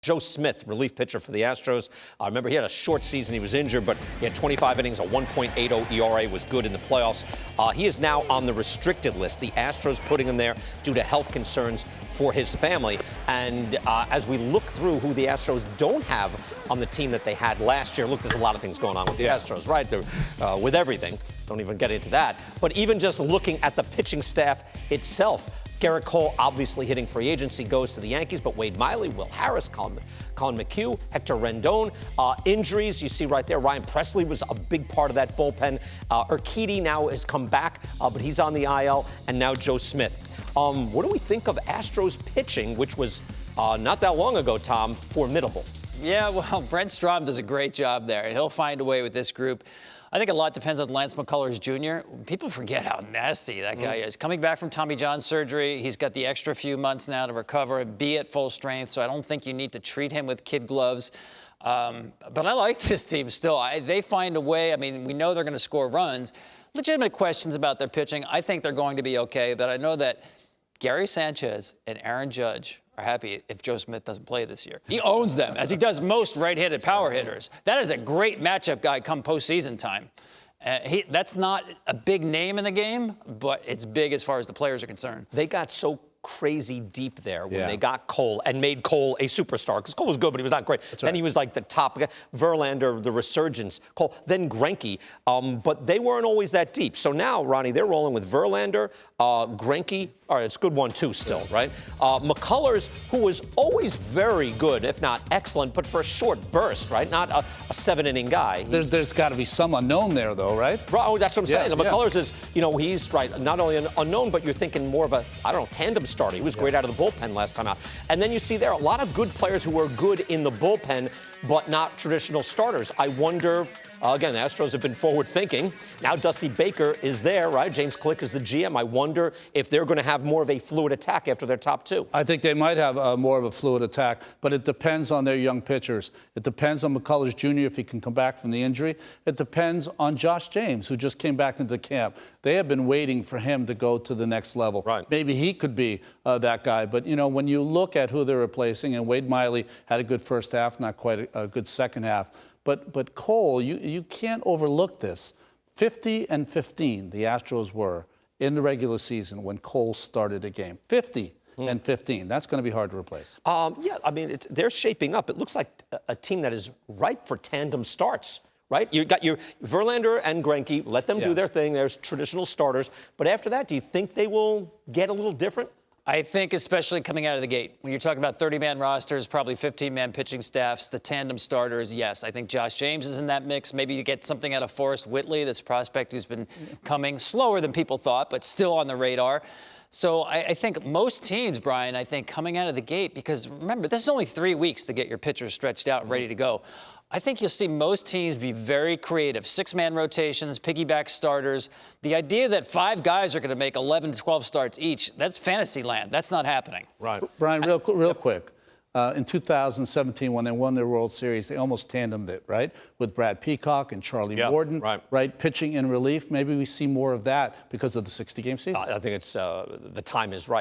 Joe Smith, relief pitcher for the Astros. I remember he had a short season. He was injured, but he had 25 innings, a 1.80 ERA, was good in the playoffs. He is now on the restricted list. The Astros putting him there due to health concerns for his family. And as we look through who the Astros don't have on the team that they had last year, look, there's a lot of things going on with the Astros, right? With everything. Don't even get into that. But even just looking at the pitching staff itself, Gerrit Cole obviously hitting free agency, goes to the Yankees, but Wade Miley, Will Harris, Colin McHugh, Hector Rendon. Injuries, you see right there, Ryan Presley was a big part of that bullpen. Urquidy now has come back, but he's on the IL, and now Joe Smith. What do we think of Astros pitching, which was not that long ago, Tom, formidable? Yeah, well, Brent Strom does a great job there, and he'll find a way with this group. I think a lot depends on Lance McCullers Jr. People forget how nasty that guy is. Coming back from Tommy John surgery, he's got the extra few months now to recover and be at full strength, so I don't think you need to treat him with kid gloves. But I like this team still. They find a way. I mean, we know they're going to score runs. Legitimate questions about their pitching. I think they're going to be okay, but I know that Gary Sanchez and Aaron Judge are happy if Joe Smith doesn't play this year. He owns them, as he does most right-handed power hitters. That is a great matchup guy come postseason time. That's not a big name in the game, but it's big as far as the players are concerned. They got so crazy deep there when they got Cole and made Cole a superstar, because Cole was good, but he was not great. Then he was like the top guy. Verlander, the resurgence, Cole, then Greinke, but they weren't always that deep. So now, Ronnie, they're rolling with Verlander, Greinke. All right, it's a good 1-2 still, right? McCullers, who was always very good, if not excellent, but for a short burst, right? Not a 7-inning guy. There's got to be some unknown there, though, right? Oh, that's what I'm saying. McCullers is, he's right, not only an unknown, but you're thinking more of a, tandem starter. He was great out of the bullpen last time out. And then you see there a lot of good players who were good in the bullpen, but not traditional starters. I wonder. Again, the Astros have been forward thinking. Now Dusty Baker is there, right? James Click is the GM. I wonder if they're going to have more of a fluid attack after their top two. I think they might have more of a fluid attack, but it depends on their young pitchers. It depends on McCullers Jr. if he can come back from the injury. It depends on Josh James, who just came back into camp. They have been waiting for him to go to the next level. Right. Maybe he could be that guy. But, when you look at who they're replacing, and Wade Miley had a good first half, not quite a good second half. But Cole, you can't overlook this. 50-15, the Astros were in the regular season when Cole started a game. 50-15. That's going to be hard to replace. Yeah, I mean, they're shaping up. It looks like a team that is ripe for tandem starts. Right? You got your Verlander and Greinke. Let them do their thing. There's traditional starters. But after that, do you think they will get a little different? I think especially coming out of the gate, when you're talking about 30-man rosters, probably 15-man pitching staffs, the tandem starters, yes. I think Josh James is in that mix. Maybe you get something out of Forrest Whitley, this prospect who's been coming slower than people thought, but still on the radar. So I think most teams, Brian, coming out of the gate, because remember, this is only 3 weeks to get your pitchers stretched out and ready to go. I think you'll see most teams be very creative. 6-man rotations, piggyback starters. The idea that 5 guys are going to make 11 to 12 starts each, that's fantasy land. That's not happening. Right. Brian, real quick. In 2017, when they won their World Series, they almost tandemed it, right? With Brad Peacock and Charlie Morton, right? Pitching in relief. Maybe we see more of that because of the 60-game season. I think it's the time is right.